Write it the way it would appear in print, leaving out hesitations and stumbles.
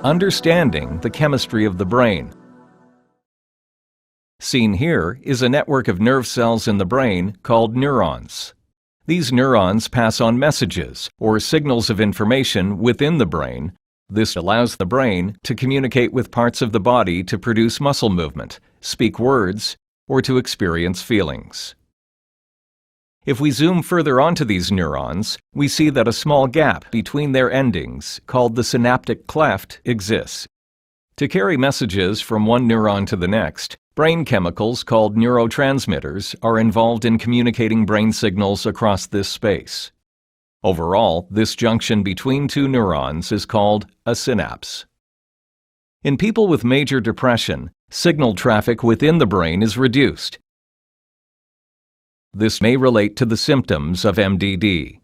understanding the chemistry of the brain. Seen here is a network of nerve cells in the brain called neurons. These neurons pass on messages or signals of information within the brain. This allows the brain to communicate with parts of the body to produce muscle movement, speak words, or to experience feelings. If we zoom further onto these neurons, we see that a small gap between their endings, called the synaptic cleft, exists. To carry messages from one neuron to the next, brain chemicals called neurotransmitters are involved in communicating brain signals across this space. Overall, this junction between two neurons is called a synapse. In people with major depression, signal traffic within the brain is reduced. This may relate to the symptoms of MDD.